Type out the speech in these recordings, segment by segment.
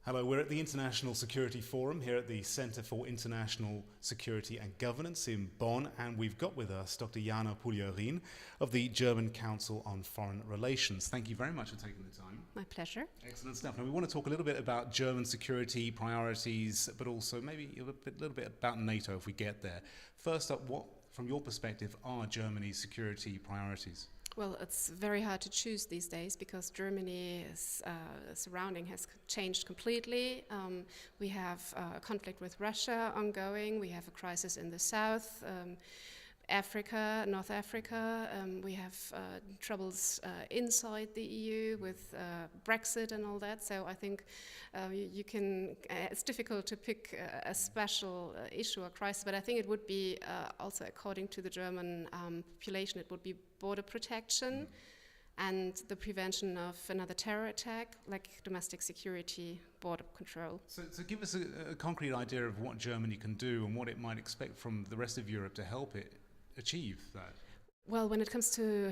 Hello, we're at the International Security Forum here at the Center for International Security and Governance in Bonn, and we've got with us Dr. Jana Puglierin of the German Council on Foreign Relations. Thank you very much for taking the time. My pleasure. Excellent stuff. Now we want to talk a little bit about German security priorities, but also maybe a little bit about NATO if we get there. First up, what, from your perspective, are Germany's security priorities? Well, it's very hard to choose these days because Germany's surrounding has changed completely. We have a conflict with Russia ongoing. We have a crisis in the south, North Africa. We have troubles inside the EU with Brexit and all that. So I think it's difficult to pick a special issue or crisis, but I think it would be also according to the German population, it would be border protection and the prevention of another terror attack, like domestic security, border control. So give us a concrete idea of what Germany can do and what it might expect from the rest of Europe to help it achieve that. Well, when it comes to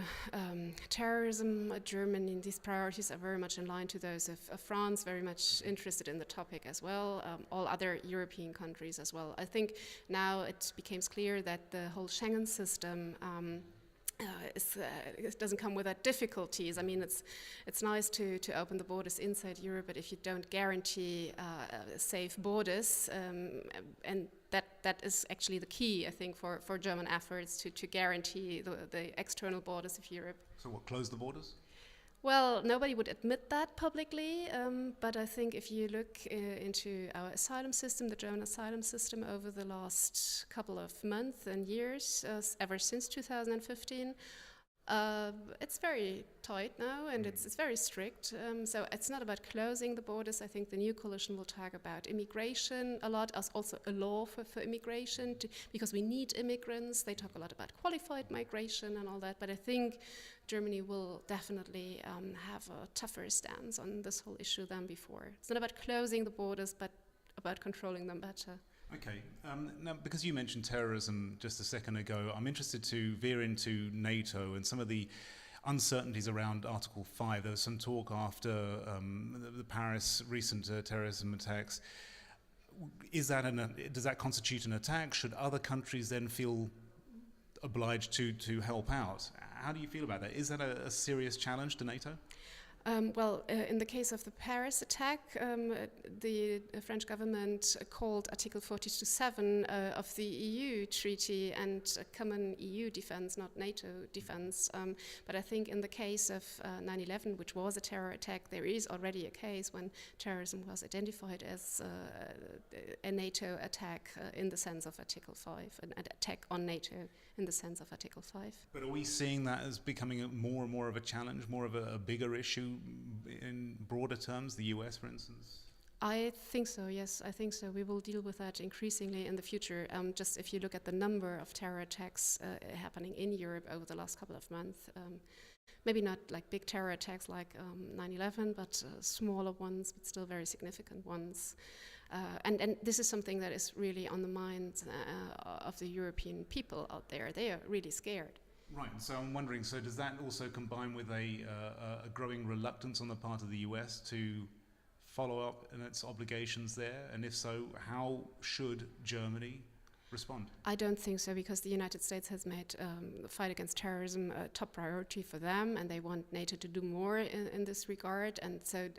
terrorism, Germany, these priorities are very much in line to those of France, very much interested in the topic as well, all other European countries as well. I think now it becomes clear that the whole Schengen system it doesn't come without difficulties. I mean, it's nice to open the borders inside Europe, but if you don't guarantee safe borders, and that is actually the key, I think, for German efforts to guarantee the external borders of Europe. So what, close the borders? Well, nobody would admit that publicly, but I think if you look into our asylum system, the German asylum system over the last couple of months and years, ever since 2015, it's very tight now and it's very strict. So it's not about closing the borders. I think the new coalition will talk about immigration a lot, as also a law for immigration, because we need immigrants. They talk a lot about qualified migration and all that, but I think Germany will definitely have a tougher stance on this whole issue than before. It's not about closing the borders, but about controlling them better. Okay. Now, because you mentioned terrorism just a second ago, I'm interested to veer into NATO and some of the uncertainties around Article 5. There was some talk after the Paris recent terrorism attacks. Does that constitute an attack? Should other countries then feel obliged to help out? How do you feel about that? Is that a serious challenge to NATO? In the case of the Paris attack, the French government called Article 42.7 of the EU treaty and common EU defense, not NATO defense. But I think in the case of 9/11, which was a terror attack, there is already a case when terrorism was identified as a NATO attack in the sense of Article 5, an attack on NATO in the sense of Article 5. But are we seeing that as becoming more and more of a challenge, more of a bigger issue in broader terms, the US, for instance? I think so, yes, I think so. We will deal with that increasingly in the future. Just if you look at the number of terror attacks happening in Europe over the last couple of months, maybe not like big terror attacks like 9/11, but smaller ones, but still very significant ones. And this is something that is really on the minds of the European people out there. They are really scared. Right, so I'm wondering, so does that also combine with a growing reluctance on the part of the US to follow up in its obligations there? And if so, how should Germany respond? I don't think so, because the United States has made the fight against terrorism a top priority for them, and they want NATO to do more in this regard. And so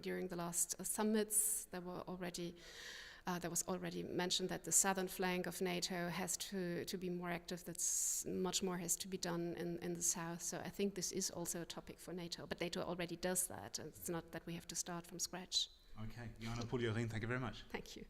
during the last summits, there was already mentioned that the southern flank of NATO has to be more active. That's much more has to be done in the south. So I think this is also a topic for NATO, but NATO already does that. It's not that we have to start from scratch. Okay, Jana Puglierin, thank you very much. Thank you.